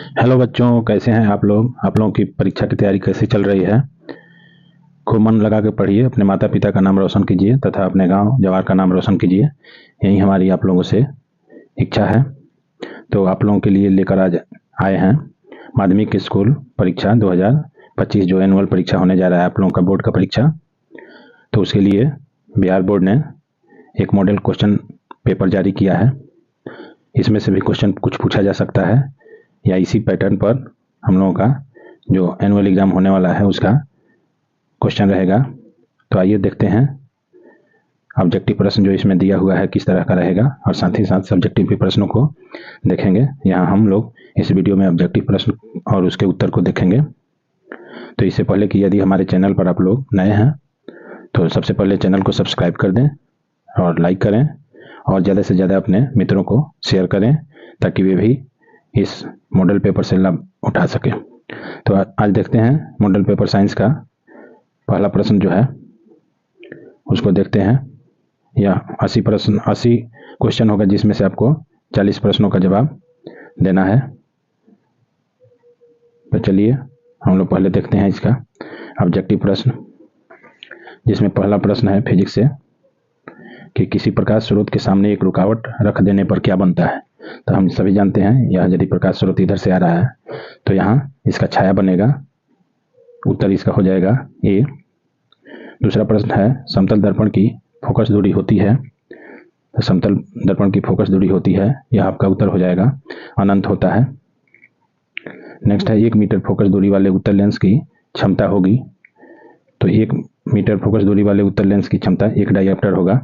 Hello बच्चों, कैसे हैं आप लोग? आप लोगों की परीक्षा की तैयारी कैसी चल रही है? खूब मन लगा के पढ़िए, अपने माता पिता का नाम रोशन कीजिए तथा अपने गांव जवार का नाम रोशन कीजिए। यही हमारी आप लोगों से इच्छा है। तो आप लोगों के लिए लेकर आज आए हैं माध्यमिक स्कूल परीक्षा 2025, जो एनुअल परीक्षा होने जा रहा है आप लोगों का, बोर्ड का परीक्षा। तो उसके लिए बिहार बोर्ड ने एक मॉडल क्वेश्चन पेपर जारी किया है। इसमें से भी क्वेश्चन कुछ पूछा जा सकता है या इसी पैटर्न पर हम लोगों का जो एनुअल एग्जाम होने वाला है उसका क्वेश्चन रहेगा। तो आइए देखते हैं ऑब्जेक्टिव प्रश्न जो इसमें दिया हुआ है किस तरह का रहेगा, और साथ ही साथ सब्जेक्टिव भी प्रश्नों को देखेंगे। यहाँ हम लोग इस वीडियो में ऑब्जेक्टिव प्रश्न और उसके उत्तर को देखेंगे। तो इससे पहले कि यदि हमारे चैनल पर आप लोग नए हैं तो सबसे पहले चैनल को सब्सक्राइब कर दें और लाइक करें, और ज़्यादा से ज़्यादा अपने मित्रों को शेयर करें ताकि वे भी इस मॉडल पेपर से लाभ उठा सकें। तो आज देखते हैं मॉडल पेपर साइंस का पहला प्रश्न जो है उसको देखते हैं। यह 80 क्वेश्चन होगा जिसमें से आपको 40 प्रश्नों का जवाब देना है। तो चलिए हम लोग पहले देखते हैं इसका ऑब्जेक्टिव प्रश्न, जिसमें पहला प्रश्न है फिजिक्स से कि किसी प्रकाश स्रोत के सामने एक रुकावट रख देने पर क्या बनता है। तो हम सभी जानते हैं यह यदि प्रकाश स्रोत इधर से आ रहा है तो यहाँ इसका छाया बनेगा। उत्तर इसका हो जाएगा ए। दूसरा प्रश्न है समतल दर्पण की फोकस दूरी होती है। तो समतल दर्पण की फोकस दूरी होती है, यह आपका उत्तर हो जाएगा अनंत होता है। नेक्स्ट है 1 मीटर फोकस दूरी वाले उत्तल लेंस की क्षमता होगी। तो 1 मीटर फोकस दूरी वाले उत्तल लेंस की क्षमता 1 डायप्टर होगा।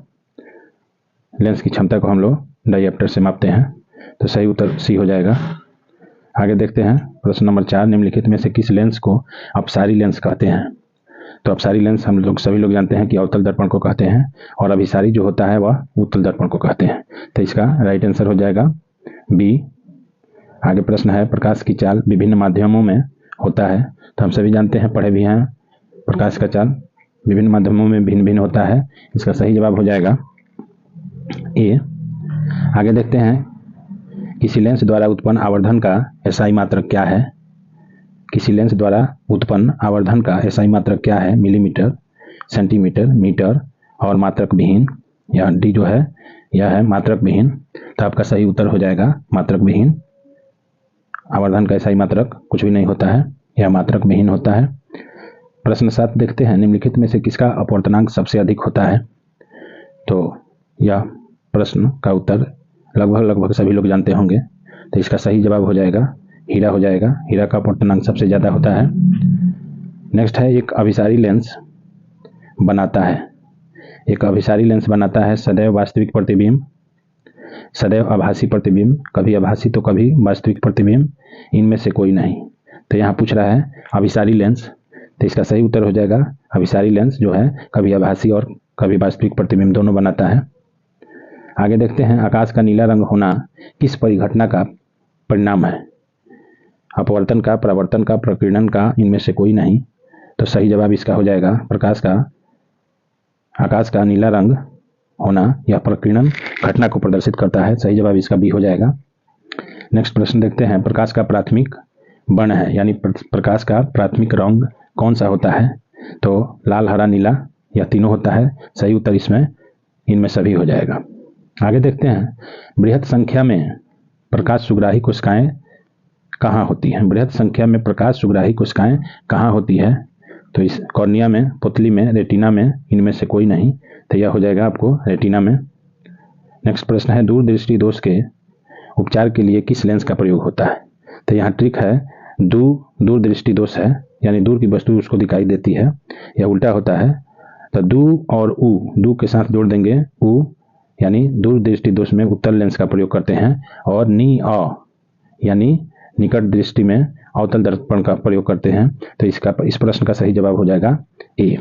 लेंस की क्षमता को हम लोग डायप्टर से मापते हैं, तो सही उत्तर सी हो जाएगा। आगे देखते हैं प्रश्न नंबर 4, निम्नलिखित में से किस लेंस को अपसारी लेंस कहते हैं। तो अपसारी लेंस हम लोग सभी लोग जानते हैं कि अवतल दर्पण को कहते हैं, और अभिसारी जो होता है वह उत्तल दर्पण को कहते हैं। तो इसका राइट आंसर हो जाएगा बी। आगे प्रश्न है प्रकाश की चाल विभिन्न माध्यमों में होता है। तो हम सभी जानते हैं, पढ़े भी हैं, प्रकाश का चाल विभिन्न माध्यमों में भिन्न भिन्न होता है। इसका सही जवाब हो जाएगा ए। आगे देखते हैं किसी लेंस द्वारा उत्पन्न आवर्धन का एसआई मात्रक क्या है। किसी लेंस द्वारा उत्पन्न आवर्धन का एसआई मात्रक क्या है। मिलीमीटर, सेंटीमीटर, मीटर और मात्रक विहीन। यह डी जो है यह है मात्रक विहीन। तो आपका सही उत्तर हो जाएगा मात्रक विहीन। आवर्धन का एसआई मात्रक कुछ भी नहीं होता है, यह मात्रक विहीन होता है। प्रश्न 7 देखते हैं निम्नलिखित में से किसका अपवर्तनांक सबसे अधिक होता है। तो यह प्रश्न का उत्तर लगभग सभी लोग जानते होंगे। तो इसका सही जवाब हो जाएगा हीरा हो जाएगा। हीरा का अपवर्तनांक सबसे ज़्यादा होता है। नेक्स्ट है एक अभिसारी लेंस बनाता है। एक अभिसारी लेंस बनाता है सदैव वास्तविक प्रतिबिंब, सदैव आभासी प्रतिबिंब, कभी आभासी तो कभी वास्तविक प्रतिबिंब, इनमें से कोई नहीं। तो यहाँ पूछ रहा है अभिसारी लेंस, तो इसका सही उत्तर हो जाएगा अभिसारी लेंस जो है कभी आभासी और कभी वास्तविक प्रतिबिंब दोनों बनाता है। आगे देखते हैं आकाश का नीला रंग होना किस परिघटना का परिणाम है। अपवर्तन का, परावर्तन का, प्रकीर्णन का, इनमें से कोई नहीं। तो सही जवाब इसका हो जाएगा आकाश का नीला रंग होना यह प्रकीर्णन घटना को प्रदर्शित करता है। सही जवाब इसका बी हो जाएगा। नेक्स्ट प्रश्न देखते हैं प्रकाश का प्राथमिक वर्ण है, यानी प्रकाश का प्राथमिक रंग कौन सा होता है। तो लाल, हरा, नीला, यह तीनों होता है। सही उत्तर इसमें इनमें सभी हो जाएगा। आगे देखते हैं बृहत संख्या में प्रकाश सुग्राही कोशिकाएं कहाँ होती हैं। बृहत संख्या में प्रकाश सुग्राही कोशिकाएं कहाँ होती है। तो इस कॉर्निया में, पुतली में, रेटिना में, इनमें से कोई नहीं। तो यह हो जाएगा आपको रेटिना में। नेक्स्ट प्रश्न है दूरदृष्टि दोष के उपचार के लिए किस लेंस का प्रयोग होता है। तो यहाँ ट्रिक है दूरदृष्टि दोष है, यानी दूर की वस्तु उसको दिखाई देती है, यह उल्टा होता है। तो दू और दू के साथ जोड़ देंगे उ, यानी दूरदृष्टि दोष में उत्तल लेंस का प्रयोग करते हैं, और नी अ यानी निकट दृष्टि में अवतल दर्पण का प्रयोग करते हैं। तो इस प्रश्न का सही जवाब हो जाएगा ए।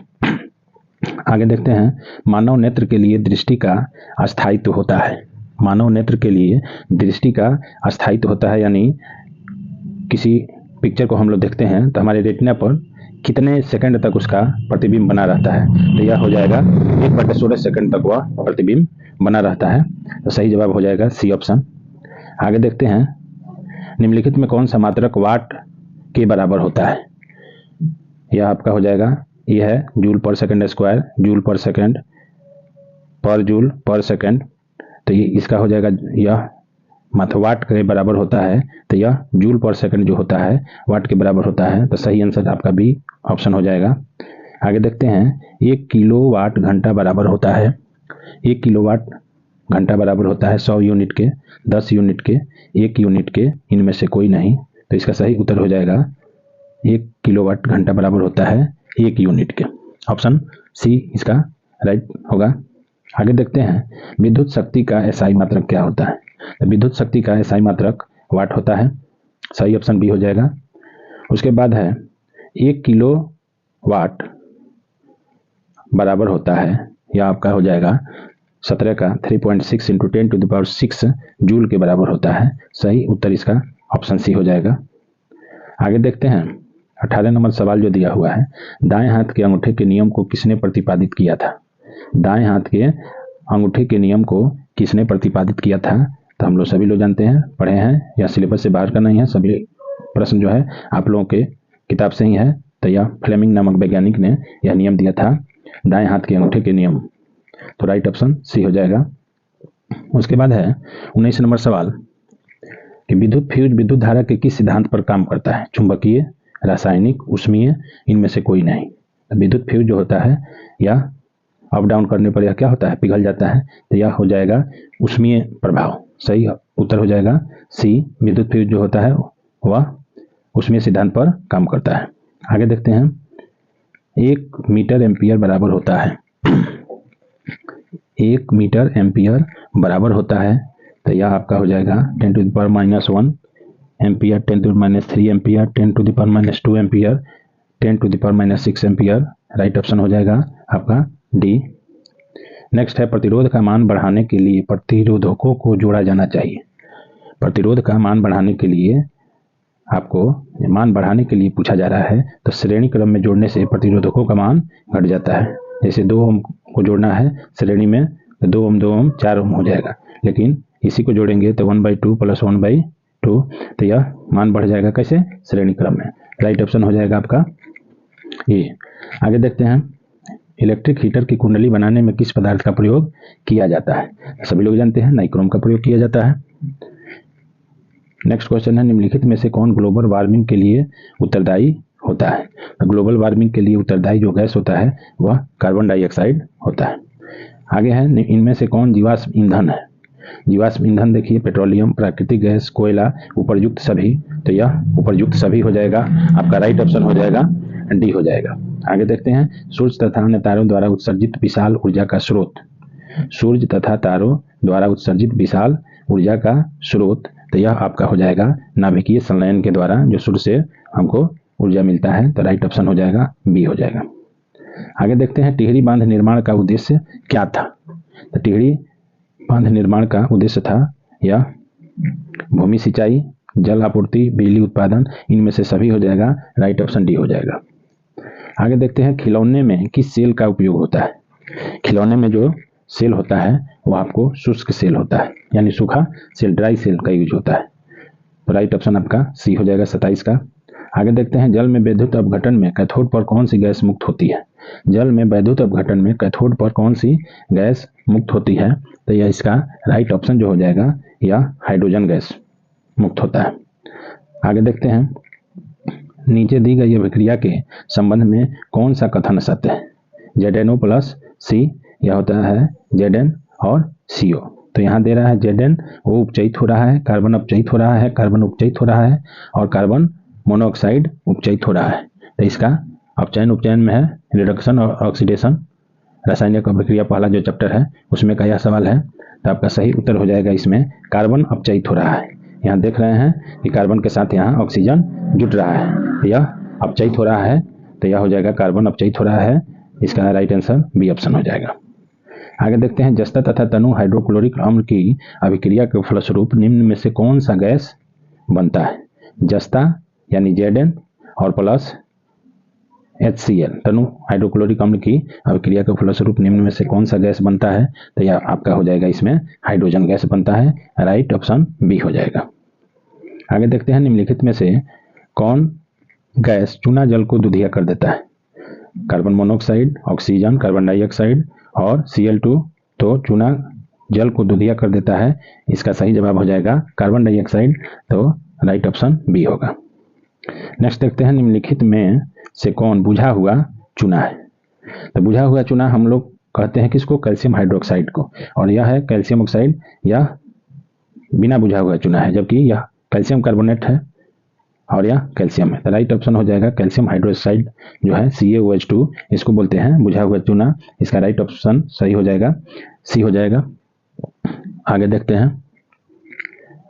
आगे देखते हैं मानव नेत्र के लिए दृष्टि का अस्थायित्व होता है। मानव नेत्र के लिए दृष्टि का अस्थायित्व होता है, यानी किसी पिक्चर को हम लोग देखते हैं तो हमारे रेटिना पर कितने सेकंड तक उसका प्रतिबिंब बना रहता है। तो यह हो जाएगा 1/16 सेकंड तक वह प्रतिबिंब बना रहता है। तो सही जवाब हो जाएगा सी ऑप्शन। आगे देखते हैं निम्नलिखित में कौन सा मात्रक वाट के बराबर होता है? यह आपका हो जाएगा, यह है जूल पर सेकंड स्क्वायर, जूल पर सेकंड, पर जूल पर सेकंड। तो ये इसका हो जाएगा, यह वाट के बराबर होता है, तो यह जूल पर सेकंड जो होता है वाट के बराबर होता है। तो सही आंसर आपका बी ऑप्शन हो जाएगा। आगे देखते हैं, 1 किलोवाट घंटा बराबर होता है, 1 किलोवाट घंटा बराबर होता है 100 यूनिट के, 10 यूनिट के, 1 यूनिट के, इनमें से कोई नहीं। तो इसका सही उत्तर हो जाएगा 1 किलोवाट घंटा बराबर होता है 1 यूनिट के। ऑप्शन सी इसका राइट होगा। आगे देखते हैं, विद्युत शक्ति का एसआई मात्रक क्या होता है? तो विद्युत शक्ति का एसआई मात्रक वाट होता है, सही ऑप्शन बी हो जाएगा। उसके बाद है 1 किलो वाट बराबर होता है, यह आपका हो जाएगा 17 का 3.6 इंटू 10⁶ जूल के बराबर होता है। सही उत्तर इसका ऑप्शन सी हो जाएगा। आगे देखते हैं, 18 नंबर सवाल जो दिया हुआ है, दाएं हाथ के अंगूठे के नियम को किसने प्रतिपादित किया था? दाएं हाथ के अंगूठे के नियम को किसने प्रतिपादित किया था? तो हम लोग सभी लोग जानते हैं, पढ़े हैं, या सिलेबस से बाहर का नहीं है, सभी प्रश्न जो है आप लोगों के किताब से ही है। तो यह फ्लेमिंग नामक वैज्ञानिक ने यह नियम दिया था, दाएं हाथ के अंगूठे के नियम। तो राइट ऑप्शन सी हो जाएगा। उसके बाद है 19 नंबर सवाल कि विद्युत फ्यूज विद्युत धारा के किस सिद्धांत पर काम करता है? चुंबकीय, रासायनिक, ऊष्मीय, इनमें से कोई नहीं। विद्युत फ्यूज जो होता है या अप डाउन करने पर यह क्या होता है? पिघल जाता है। तो यह हो जाएगा ऊष्मीय प्रभाव। सही उत्तर हो जाएगा सी, विद्युत फ्यूज जो होता है वह ऊष्मीय सिद्धांत पर काम करता है। आगे देखते हैं, 1 मीटर एम्पियर बराबर होता है, 1 मीटर एम्पियर बराबर होता है। तो यह आपका हो जाएगा 10⁻⁻1 ampere, 10⁻³ ampere, 10⁻² ampere, 10⁻6 ampere. Right option हो जाएगा आपका डी। नेक्स्ट है, प्रतिरोध का मान बढ़ाने के लिए प्रतिरोधकों को जोड़ा जाना चाहिए। प्रतिरोध का मान बढ़ाने के लिए आपको मान बढ़ाने के लिए पूछा जा रहा है, तो श्रेणी क्रम में जोड़ने से प्रतिरोधकों का मान घट जाता है। जैसे 2 ओम को जोड़ना है श्रेणी में, तो 2 ओम 2 ओम 4 ओम हो जाएगा, लेकिन इसी को जोड़ेंगे तो 1/2 + 1/2, तो यह मान बढ़ जाएगा। कैसे? श्रेणी क्रम में। राइट ऑप्शन हो जाएगा आपका ये। आगे देखते हैं, इलेक्ट्रिक हीटर की कुंडली बनाने में किस पदार्थ का प्रयोग किया जाता है? सभी लोग जानते हैं, नाइक्रोम का प्रयोग किया जाता है। नेक्स्ट क्वेश्चन है, निम्नलिखित में से कौन ग्लोबल वार्मिंग के लिए उत्तरदायी होता है? ग्लोबल वार्मिंग के लिए उत्तरदायी जो गैस होता है वह कार्बन डाइऑक्साइड होता है। आगे है, इनमें से कौन जीवाश्म ईंधन है? जीवाश्म ईंधन देखिए, पेट्रोलियम, प्राकृतिक गैस, कोयला, उपरयुक्त सभी। तो यह उपरयुक्त सभी हो जाएगा आपका। राइट ऑप्शन हो जाएगा डी हो जाएगा। आगे देखते हैं, सूर्य तथा अन्य तारों द्वारा उत्सर्जित विशाल ऊर्जा का स्रोत। सूर्य तथा तारों द्वारा उत्सर्जित विशाल ऊर्जा का स्रोत, तो यह आपका हो जाएगा नाभिकीय संलयन के द्वारा जो सूर्य से हमको ऊर्जा मिलता है। तो राइट ऑप्शन हो जाएगा बी हो जाएगा। आगे देखते हैं, टिहरी बांध निर्माण का उद्देश्य क्या था? तो टिहरी बांध निर्माण का उद्देश्य था यह भूमि सिंचाई, जल आपूर्ति, बिजली उत्पादन, इनमें से सभी हो जाएगा। राइट ऑप्शन डी हो जाएगा। आगे देखते हैं, खिलौने में किस सेल का उपयोग होता है? खिलौने में जो सेल होता है वो आपको शुष्क सेल होता है, यानी सूखा सेल, ड्राई सेल का यूज होता है। तो राइट ऑप्शन आपका सी हो जाएगा 27 का। आगे देखते हैं, जल में वैद्युत अपघटन में कैथोड पर कौन सी गैस मुक्त होती है? जल में वैद्युत अपघटन में कैथोड पर कौन सी गैस मुक्त होती है? तो यह इसका राइट ऑप्शन जो हो जाएगा या हाइड्रोजन गैस मुक्त होता है। आगे देखते हैं, नीचे दी गई अभिक्रिया के संबंध में कौन सा कथन सत्य है? ZnO + C, यह होता है Zn और CO। तो यहाँ दे रहा है Zn वो उपचयित हो रहा है, कार्बन अपचयित हो रहा है, कार्बन उपचयित हो रहा है और कार्बन मोनोऑक्साइड उपचयित हो रहा है। तो इसका अपचयन उपचयन में है, रिडक्शन और ऑक्सीडेशन, रासायनिक अभिक्रिया पहला जो चैप्टर है उसमें का यह सवाल है। तो आपका सही उत्तर हो जाएगा इसमें कार्बन अपचयित हो रहा है। यहाँ देख रहे हैं कि कार्बन के साथ यहाँ ऑक्सीजन जुट रहा है, यह अपचयित हो रहा है। तो यह हो जाएगा कार्बन अपचयित हो रहा है। इसका राइट आंसर बी ऑप्शन हो जाएगा। आगे देखते हैं, जस्ता तथा तनु हाइड्रोक्लोरिक अम्ल की अभिक्रिया के फलस्वरूप निम्न में से कौन सा गैस बनता है? जस्ता यानी Zn और प्लस HCl, तनु हाइड्रोक्लोरिक अम्ल की अभिक्रिया के फलस्वरूप निम्न में से कौन सा गैस बनता है? तो यह आपका हो जाएगा इसमें हाइड्रोजन गैस बनता है। राइट ऑप्शन बी हो जाएगा। आगे देखते हैं निम्नलिखित में से कौन गैस चूना जल को दुधिया कर देता है? Carbon monoxide, oxygen, carbon dioxide और Cl2 तो चूना जल को दुधिया कर देता है। इसका सही जवाब हो जाएगा कार्बन डाइऑक्साइड, तो राइट ऑप्शन बी होगा। नेक्स्ट देखते हैं निम्नलिखित में से कौन बुझा हुआ चूना है? तो बुझा हुआ चूना हम लोग कहते हैं किसको? कैल्शियम हाइड्रोक्साइड को, और यह है कैल्शियम ऑक्साइड, यह बिना बुझा हुआ चूना है, जबकि यह कैल्शियम कार्बोनेट है और यह कैल्शियम है। तो राइट ऑप्शन हो जाएगा कैल्शियम हाइड्रोक्साइड जो है CaOH2, इसको बोलते हैं बुझा हुआ चूना। इसका राइट ऑप्शन सही हो जाएगा, सी हो जाएगा। आगे देखते हैं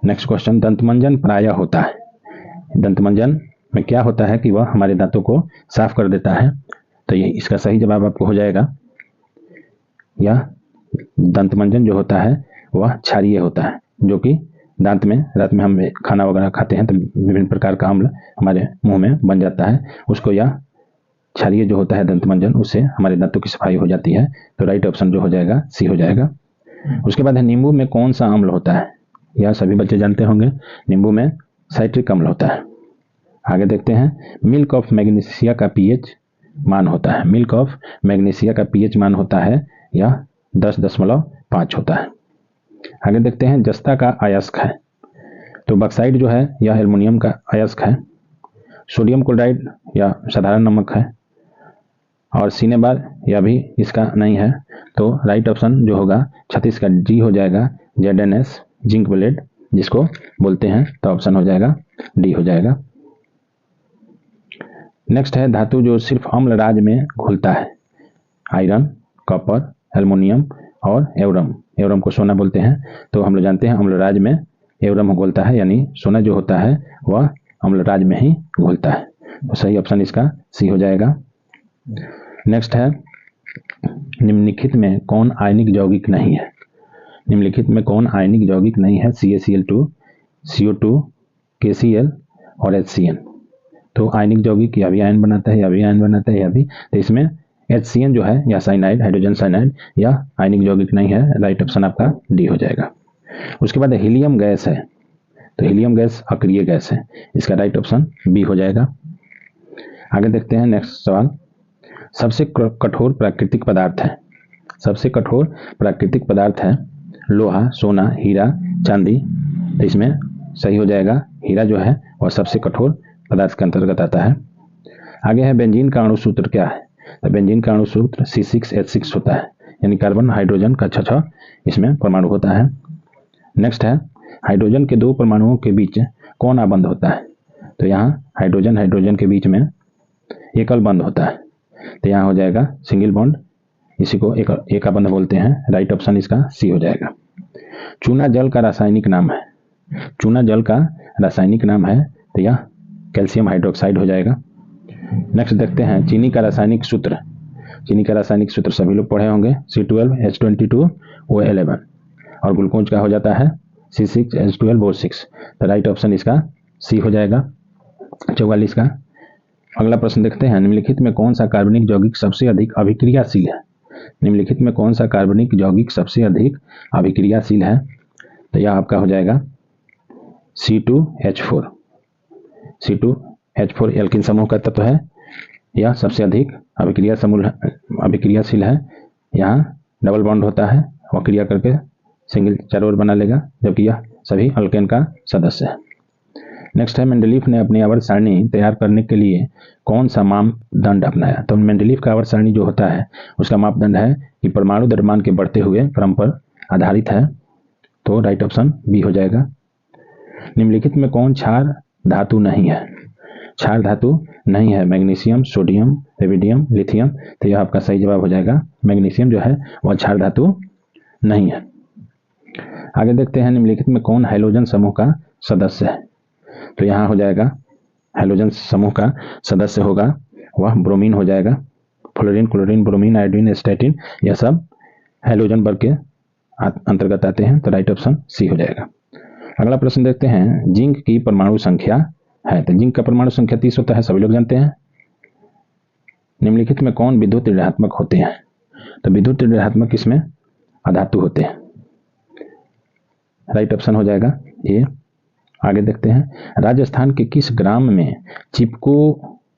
नेक्स्ट क्वेश्चन, दंतमंजन प्रायः होता है। दंतमंजन में क्या होता है कि वह हमारे दांतों को साफ कर देता है, तो ये इसका सही जवाब आपको हो जाएगा। यह दंतमंजन जो होता है वह क्षारीय होता है, जो कि दांत में रात में हम खाना वगैरह खाते हैं तो विभिन्न प्रकार का अम्ल हमारे मुंह में बन जाता है, उसको यह क्षारीय जो होता है दंतमंजन, उससे हमारे दांतों की सफाई हो जाती है। तो राइट ऑप्शन जो हो जाएगा सी हो जाएगा। उसके बाद है नींबू में कौन सा अम्ल होता है? यह सभी बच्चे जानते होंगे, नींबू में साइट्रिक अम्ल होता है। आगे देखते हैं मिल्क ऑफ मैग्नीशिया का पीएच मान होता है। मिल्क ऑफ मैग्नीशिया का पीएच मान होता है यह 10.5 होता है। आगे देखते हैं जस्ता का अयस्क है। तो बक्साइड जो है यह एल्युमिनियम का अयस्क है। सोडियम क्लोराइड या साधारण नमक है, और सिनेबार यह भी इसका नहीं है। तो राइट ऑप्शन जो होगा 36 का डी हो जाएगा, ZnS जिंक ब्लेड जिसको बोलते हैं, तो ऑप्शन हो जाएगा डी हो जाएगा। नेक्स्ट है धातु जो सिर्फ अम्ल राज में घुलता है। आयरन, कॉपर, एल्युमिनियम और एवरम। एवरम को सोना बोलते हैं, तो हम लोग जानते हैं अम्लराज में एवरम घुलता है, यानी सोना जो होता है वह अम्लराज में ही घुलता है। तो सही ऑप्शन इसका सी हो जाएगा। नेक्स्ट है निम्नलिखित में कौन आयनिक यौगिक नहीं है? निम्नलिखित में कौन आयनिक यौगिक नहीं है? CaCl2, CO2, KCl और HCN। तो आयनिक यौगिक यह भी आयन बनाता है, यह भी आयन बनाता है, यह भी। तो इसमें HCN जो है या साइनाइड, हाइड्रोजन साइनाइड, यह आयनिक यौगिक नहीं है। राइट ऑप्शन आपका डी हो जाएगा। उसके बाद हीलियम गैस है। तो हीलियम गैस अक्रिय गैस है, इसका राइट ऑप्शन बी हो जाएगा। आगे देखते हैं नेक्स्ट सवाल, सबसे कठोर प्राकृतिक पदार्थ है। सबसे कठोर प्राकृतिक पदार्थ है लोहा, सोना, हीरा, चांदी। तो इसमें सही हो जाएगा हीरा जो है वह सबसे कठोर पदार्थ के अंतर्गत आता है। आगे है बेंजीन का अणुसूत्र क्या है? तो बेंजीन का अणुसूत्र C6H6 होता है, यानी कार्बन हाइड्रोजन का 6 इसमें परमाणु होता है। नेक्स्ट है हाइड्रोजन के 2 परमाणुओं के बीच कौन आबंध होता है? तो यहाँ हाइड्रोजन के बीच में एकल बंध होता है, तो यहाँ हो जाएगा सिंगल बॉन्ड, इसी को एक आबंध बोलते हैं। राइट ऑप्शन इसका सी हो जाएगा। चूना जल का रासायनिक नाम है। चूना जल का रासायनिक नाम है, तो यह कैल्शियम हाइड्रोक्साइड हो जाएगा। नेक्स्ट देखते हैं चीनी का रासायनिक सूत्र। चीनी का रासायनिक सूत्र सभी लोग पढ़े होंगे, C12H22O11, और ग्लूकोज का हो जाता है C6H12O6। तो राइट ऑप्शन इसका सी हो जाएगा 44 का। अगला प्रश्न देखते हैं निम्नलिखित में कौन सा कार्बनिक यौगिक सबसे अधिक अभिक्रियाशील है? निम्नलिखित में कौन सा कार्बनिक यौगिक सबसे अधिक अभिक्रियाशील है? तो यह आपका हो जाएगा C2H4। C2H4 एल्किन समूह का तत्व है, यह सबसे अधिक अभिक्रियाशील है। यहाँ डबल बॉन्ड होता है, वह क्रिया करके सिंगल चारों ओर बना लेगा, जबकि यह सभी अल्केन का सदस्य है। नेक्स्ट है मेंडलीफ ने अपनी आवर्त सारणी तैयार करने के लिए कौन सा मापदंड अपनाया? तो मेंडलीफ का आवर्त सारणी जो होता है उसका मापदंड है कि परमाणु द्रव्यमान के बढ़ते हुए क्रम पर आधारित है। तो राइट ऑप्शन बी हो जाएगा। निम्नलिखित में कौन क्षार धातु नहीं है? क्षार धातु नहीं है मैग्नीशियम, सोडियम, रेबिडियम, लिथियम। तो यह आपका सही जवाब हो जाएगा, मैग्नीशियम जो है वह क्षार धातु नहीं है। आगे देखते हैं निम्नलिखित में कौन हैलोजन समूह का सदस्य है? तो यहाँ हो जाएगा हैलोजन समूह का सदस्य होगा वह ब्रोमीन हो जाएगा। फ्लोरीन, क्लोरीन, ब्रोमीन, आयोडीन, एस्टेटिन, यह सब हैलोजन वर्ग के अंतर्गत आते हैं। तो राइट ऑप्शन सी हो जाएगा। अगला प्रश्न देखते हैं जिंक की परमाणु संख्या है। तो जिंक का परमाणु संख्या 30 होता है, सभी लोग जानते हैं। निम्नलिखित में कौन विद्युत ऋणात्मक होते हैं? तो विद्युत ऋणात्मक इसमें अधातु होते हैं। राइट ऑप्शन हो जाएगा ए आगे देखते हैं, राजस्थान के किस ग्राम में चिपको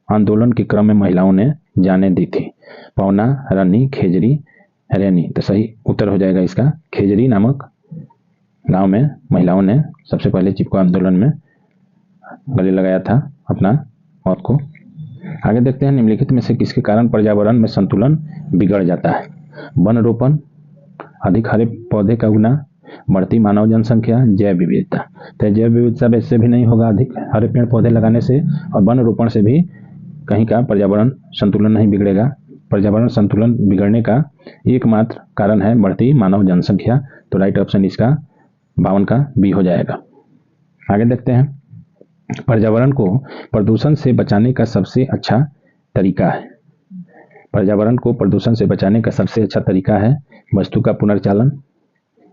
आंदोलन के क्रम में महिलाओं ने जाने दी थी? पौना, रनी, खेजरी, रैनी। तो सही उत्तर हो जाएगा इसका खेजरी नामक गांव में महिलाओं ने सबसे पहले चिपको आंदोलन में गले लगाया था अपना मौत को। आगे देखते हैं, निम्नलिखित में से किसके कारण पर्यावरण में संतुलन बिगड़ जाता है? वन रोपण, अधिक हरे पौधे का उगना, बढ़ती मानव जनसंख्या, जैव विविधता। तो जैव विविधता वैसे भी नहीं होगा अधिक हरे पेड़ पौधे लगाने से, और वन रोपण से भी कहीं का पर्यावरण संतुलन नहीं बिगड़ेगा। पर्यावरण संतुलन बिगड़ने का एकमात्र कारण है बढ़ती मानव जनसंख्या। तो राइट ऑप्शन इसका 52 का बी हो जाएगा। आगे देखते हैं, पर्यावरण को प्रदूषण से बचाने का सबसे अच्छा तरीका है। पर्यावरण को प्रदूषण से बचाने का सबसे अच्छा तरीका है वस्तु का पुनर्चालन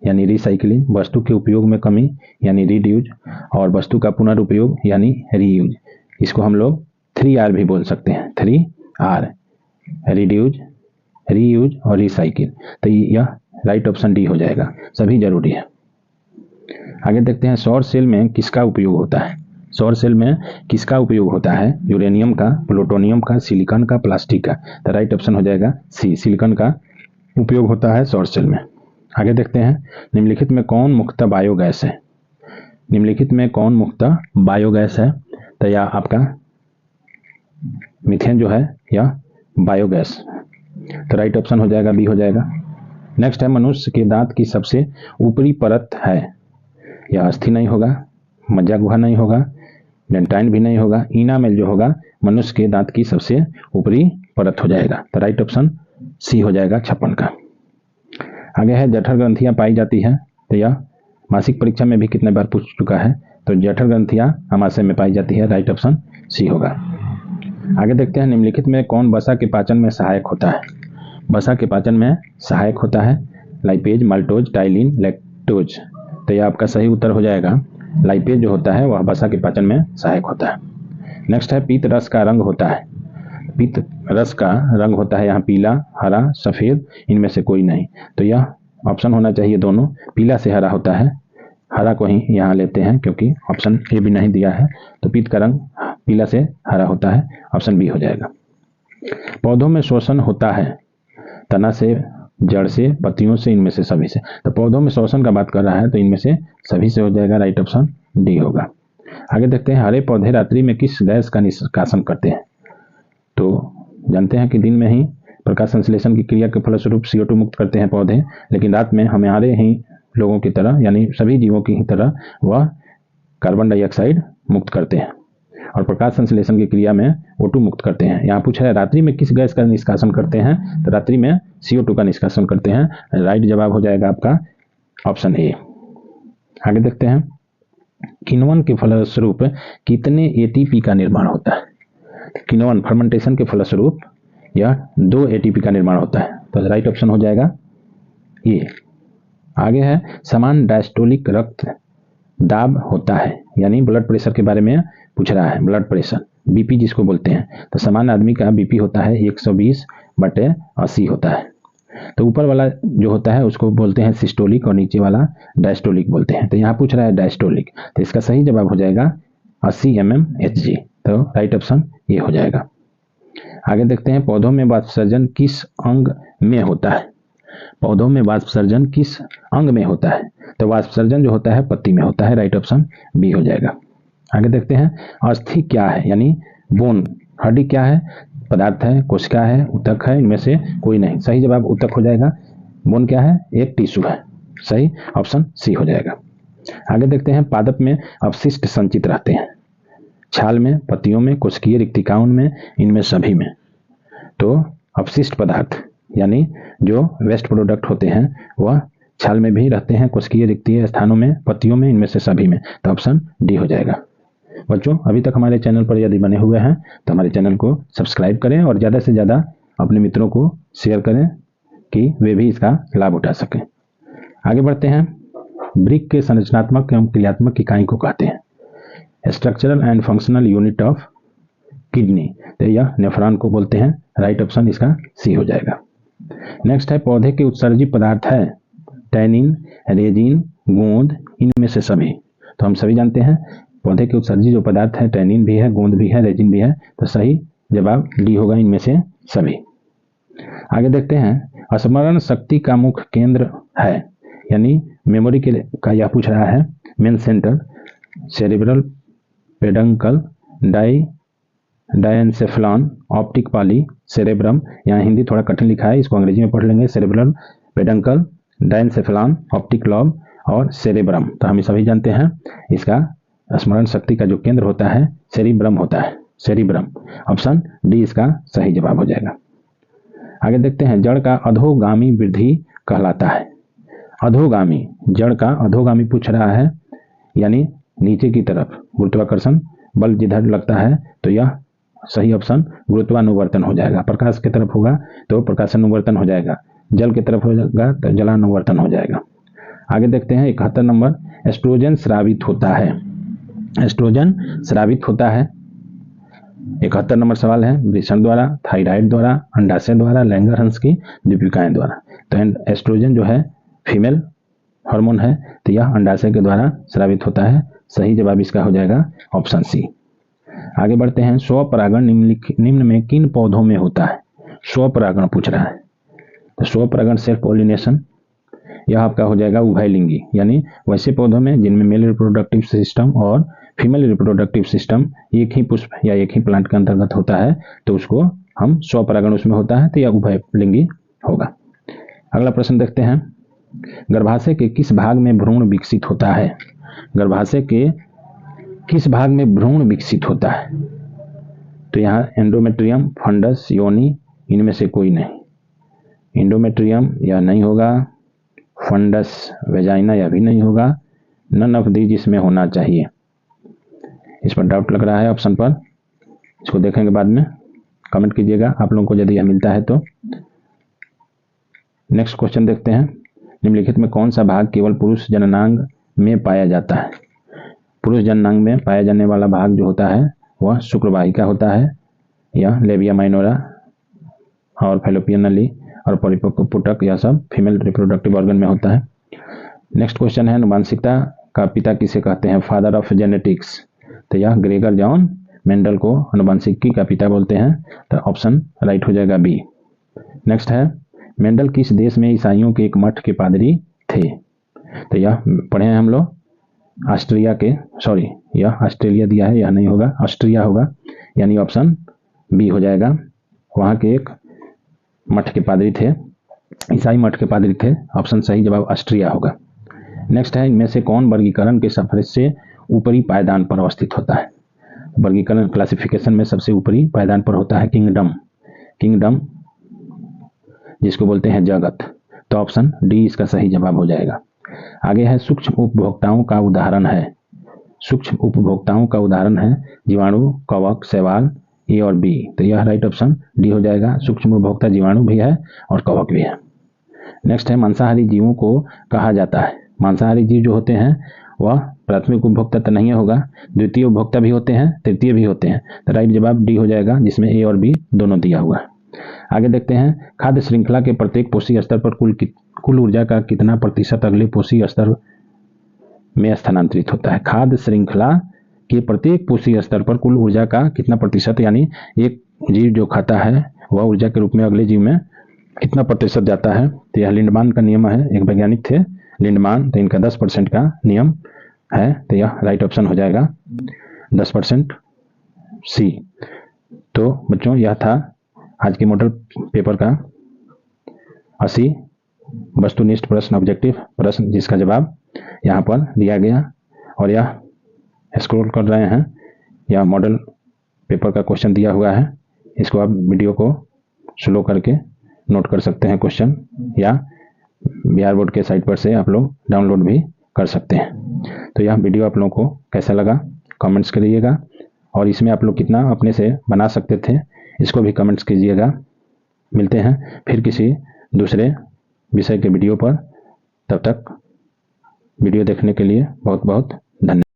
यानी रिसाइकलिंग, वस्तु के उपयोग में कमी यानी रीड्यूज, और वस्तु का पुनर्उपयोग यानी रीयूज। इसको हम लोग 3R भी बोल सकते हैं, 3R, रिड्यूज, रीयूज और रिसाइकिल। तो यह राइट ऑप्शन डी हो जाएगा, सभी जरूरी है। आगे देखते हैं, सौर सेल में किसका उपयोग होता है? सौर सेल में किसका उपयोग होता है? यूरेनियम का, प्लूटोनियम का, सिलिकॉन का, प्लास्टिक का। तो राइट ऑप्शन हो जाएगा सी, सिलिकॉन का उपयोग होता है सौर सेल में। आगे देखते हैं, निम्नलिखित में कौन मुख्यतः बायोगैस है? निम्नलिखित में कौन मुख्यतः बायोगैस है? तो यह आपका मीथेन जो है यह बायोगैस। तो राइट ऑप्शन हो जाएगा बी हो जाएगा। नेक्स्ट है, मनुष्य के दांत की सबसे ऊपरी परत है? यह अस्थि नहीं होगा, मज्जा गुहा नहीं होगा, डेंटाइन भी नहीं होगा, इनामेल जो होगा मनुष्य के दांत की सबसे ऊपरी परत हो जाएगा। तो राइट ऑप्शन सी हो जाएगा 56 का। आगे है, जठर ग्रंथियां पाई जाती है? तो यह मासिक परीक्षा में भी कितने बार पूछ चुका है। तो जठर ग्रंथियां अमाशय में पाई जाती है, राइट ऑप्शन सी होगा। आगे देखते हैं, निम्नलिखित में कौन वसा के पाचन में सहायक होता है? वसा के पाचन में सहायक होता है लाइपेज, माल्टोज, टाइलिन, लैक्टोज। तो यह आपका सही उत्तर हो जाएगा, लाइपेज जो होता है वह वसा के पाचन में सहायक होता है। नेक्स्ट है, पीत रस का रंग होता है? पीत रस का रंग होता है यहाँ पीला, हरा, सफेद, इनमें से कोई नहीं। तो यह ऑप्शन होना चाहिए दोनों, पीला से हरा होता है, हरा को ही यहाँ लेते हैं क्योंकि ऑप्शन ए भी नहीं दिया है। तो पीत का रंग पीला से हरा होता है, ऑप्शन बी हो जाएगा। पौधों में शोषण होता है? तना से, जड़ से, पत्तियों से, इनमें से सभी से। तो पौधों में शोषण का बात कर रहा है तो इनमें से सभी से हो जाएगा, राइट ऑप्शन डी होगा। आगे देखते हैं, हरे पौधे रात्रि में किस गैस का निष्कासन करते हैं? तो जानते हैं कि दिन में ही प्रकाश संश्लेषण की क्रिया के फलस्वरूप CO2 मुक्त करते हैं पौधे, लेकिन रात में हमारे ही लोगों की तरह यानी सभी जीवों की ही तरह वह कार्बन डाइऑक्साइड मुक्त करते हैं और प्रकाश संश्लेषण की क्रिया में O2 मुक्त करते हैं। यहाँ पूछा है रात्रि में किस गैस का निष्कासन करते हैं? तो रात्रि में CO2 का निष्कासन करते हैं, राइट जवाब हो जाएगा आपका ऑप्शन ए। आगे देखते हैं, किण्वन के फलस्वरूप कितने ATP का निर्माण होता है? किण्वन फर्मेंटेशन के फलस्वरूप यह 2 ATP का निर्माण होता है। तो राइट ऑप्शन हो जाएगा ये। आगे है, समान डायस्टोलिक रक्त दाब होता है, यानी ब्लड प्रेशर के बारे में पूछ रहा है, ब्लड प्रेशर BP जिसको बोलते हैं। तो सामान्य आदमी का BP होता है 120/80 होता है। तो ऊपर वाला जो होता है उसको बोलते हैं सिस्टोलिक और नीचे वाला डायस्टोलिक बोलते हैं। तो यहाँ पूछ रहा है डायस्टोलिक, तो इसका सही जवाब हो जाएगा 80 mmHg। तो राइट ऑप्शन ये हो जाएगा। आगे देखते हैं, पौधों में वाष्पसर्जन किस अंग में होता है? पौधों में वाष्पसर्जन किस अंग में होता है? तो वाष्पसर्जन जो होता है पत्ती में होता है, राइट ऑप्शन बी हो जाएगा। आगे देखते हैं, अस्थि क्या है यानी बोन, हड्डी क्या है? पदार्थ है, कोशिका है, ऊतक है, इनमें से कोई नहीं। सही जवाब ऊतक हो जाएगा। बोन क्या है? एक टिश्यू है, सही ऑप्शन सी हो जाएगा। आगे देखते हैं, पादप में अवशिष्ट संचित रहते हैं? छाल में, पत्तियों में, कोशिकीय रिक्तिकाओं में, इनमें सभी में। तो अवशिष्ट पदार्थ यानी जो वेस्ट प्रोडक्ट होते हैं वह छाल में भी रहते हैं, कोशिकीय रिक्तीय स्थानों में, पत्तियों में, इनमें से सभी में। तो ऑप्शन डी हो जाएगा। बच्चों, अभी तक हमारे चैनल पर यदि बने हुए हैं तो हमारे चैनल को सब्सक्राइब करें और ज़्यादा से ज़्यादा अपने मित्रों को शेयर करें कि वे भी इसका लाभ उठा सकें। आगे बढ़ते हैं, ब्रिक के संरचनात्मक एवं क्रियात्मक इकाई को कहते हैं? Structural and functional unit of kidney. तो यह नेफ्रॉन को बोलते हैं, राइट ऑप्शन इसका सी हो जाएगा। नेक्स्ट है, पौधे के उत्सर्जी पदार्थ है? टैनिन, रेजिन, गोंद, इनमें से सभी। तो हम सभी जानते हैं पौधे के उत्सर्जी जो पदार्थ है टैनिन भी है, गोंद भी है, रेजिन भी है, तो सही जवाब डी होगा इनमें से सभी। आगे देखते हैं स्मरण शक्ति का मुख्य केंद्र है, यानी मेमोरी के का यह पूछ रहा है। Main centre, cerebral, peduncle, diencephalon, optic पाली, सेरेब्रम। यहाँ हिंदी थोड़ा कठिन लिखा है, इसको अंग्रेजी में पढ़ लेंगे। Cerebral, peduncle, diencephalon, optic lobe और सेरेब्रम। तो हम सभी जानते हैं इसका स्मरण शक्ति का जो केंद्र होता है सेरिब्रम होता है, सेरिब्रम। ऑप्शन डी इसका सही जवाब हो जाएगा। आगे देखते हैं जड़ का अधोगामी वृद्धि कहलाता है। अधोगामी, जड़ का अधोगामी पूछ रहा है, यानी नीचे की तरफ गुरुत्वाकर्षण बल जिधर लगता है तो यह सही ऑप्शन गुरुत्वानुवर्तन हो जाएगा। प्रकाश की तरफ होगा तो प्रकाशानुवर्तन हो जाएगा, जल की तरफ होगा तो जलानुवर्तन हो जाएगा। आगे देखते हैं 71 नंबर, एस्ट्रोजन स्रावित होता है। एस्ट्रोजन स्रावित होता है 71 नंबर सवाल है वृषण द्वारा, थायराइड द्वारा, अंडाशय द्वारा, लैंगरहंस की दीपिकाएं द्वारा। तो एस्ट्रोजन जो है फीमेल हार्मोन है, तो यह अंडाशय के द्वारा स्रावित होता है। सही जवाब इसका हो जाएगा ऑप्शन सी। आगे बढ़ते हैं स्वपरागण निम्न में किन पौधों में होता है। स्वपरागण पूछ रहा है, तो स्वपरागण सेल्फ पॉलिनेशन यह आपका हो जाएगा उभयलिंगी, यानी वैसे पौधों में जिनमें मेल रिप्रोडक्टिव सिस्टम और फीमेल रिप्रोडक्टिव सिस्टम एक ही पुष्प या एक ही प्लांट के अंतर्गत होता है, तो उसको हम स्वपरागण उसमें होता है, तो यह उभयलिंगी होगा। अगला प्रश्न देखते हैं, गर्भाशय के किस भाग में भ्रूण विकसित होता है। गर्भाशय के किस भाग में भ्रूण विकसित होता है, तो यहाँ एंडोमेट्रियम, फंडस, योनि, इनमें से कोई नहीं। एंडोमेट्रियम यह नहीं होगा, फंडस वेजाइना यह भी नहीं होगा, नन ऑफ दीज इसमें होना चाहिए। इस पर डाउट लग रहा है ऑप्शन पर, इसको देखेंगे बाद में, कमेंट कीजिएगा आप लोगों को यदि यह मिलता है तो। नेक्स्ट क्वेश्चन देखते हैं, निम्नलिखित में कौन सा भाग केवल पुरुष जननांग में पाया जाता है। पुरुष जननांग में पाया जाने वाला भाग जो होता है वह शुक्रवाहिका होता है, यह लेबिया माइनोरा और फैलोपियन नली और परिपक्व पुटक, यह सब फीमेल रिप्रोडक्टिव ऑर्गन में होता है। नेक्स्ट क्वेश्चन है, अनुवांशिकता का पिता किसे कहते हैं, फादर ऑफ जेनेटिक्स। तो यह ग्रेगर जॉन मेंडल को अनुवांशिकी का पिता बोलते हैं, तो ऑप्शन राइट हो जाएगा बी। नेक्स्ट है, मेंडल किस देश में ईसाइयों के एक मठ के पादरी थे। तो यह पढ़े हैं हम लोग ऑस्ट्रिया के, सॉरी यह ऑस्ट्रेलिया दिया है, यह नहीं होगा, ऑस्ट्रिया होगा, यानी ऑप्शन बी हो जाएगा। वहाँ के एक मठ के पादरी थे, ईसाई मठ के पादरी थे, ऑप्शन सही जवाब ऑस्ट्रिया होगा। नेक्स्ट है, इनमें से कौन वर्गीकरण के सबसे ऊपरी पायदान पर अवस्थित होता है। वर्गीकरण क्लासिफिकेशन में सबसे ऊपरी पायदान पर होता है किंगडम, किंगडम जिसको बोलते हैं जगत, तो ऑप्शन डी इसका सही जवाब हो जाएगा। आगे है, सूक्ष्म उपभोक्ताओं का उदाहरण है। सूक्ष्म उपभोक्ताओं का उदाहरण है जीवाणु, कवक, शैवाल, ए और बी, तो यह राइट ऑप्शन डी हो जाएगा। सूक्ष्म उपभोक्ता जीवाणु भी है और कवक भी है। नेक्स्ट है, मांसाहारी जीवों को कहा जाता है। मांसाहारी जीव जो होते हैं वह प्राथमिक उपभोक्ता तो नहीं होगा, द्वितीय उपभोक्ता भी होते हैं, तृतीय भी होते हैं, तो राइट जवाब डी हो जाएगा, जिसमें ए और बी दोनों दिया हुआ है। आगे देखते हैं, खाद्य श्रृंखला के प्रत्येक पोषी स्तर पर कुल ऊर्जा का कितना प्रतिशत अगले पोषी स्तर में स्थानांतरित होता है। खाद्य श्रृंखला के प्रत्येक पोषी स्तर पर कुल ऊर्जा का कितना प्रतिशत, यानी एक जीव जो खाता है वह ऊर्जा के रूप में अगले जीव में कितना प्रतिशत जाता है। तो यह लिंडमान का नियम है, एक वैज्ञानिक थे लिंडमान, तो इनका 10% का नियम है, तो यह राइट ऑप्शन हो जाएगा 10% सी। तो बच्चों यह था आज के मॉडल पेपर का 80 वस्तुनिष्ठ प्रश्न, ऑब्जेक्टिव प्रश्न, जिसका जवाब यहाँ पर दिया गया। और यह स्क्रॉल कर रहे हैं, यह मॉडल पेपर का क्वेश्चन दिया हुआ है, इसको आप वीडियो को स्लो करके नोट कर सकते हैं क्वेश्चन, या बिहार बोर्ड के साइट पर से आप लोग डाउनलोड भी कर सकते हैं। तो यह वीडियो आप लोगों को कैसा लगा कमेंट्स करिएगा, और इसमें आप लोग कितना अपने से बना सकते थे इसको भी कमेंट्स कीजिएगा। मिलते हैं फिर किसी दूसरे विषय के वीडियो पर, तब तक वीडियो देखने के लिए बहुत बहुत धन्यवाद।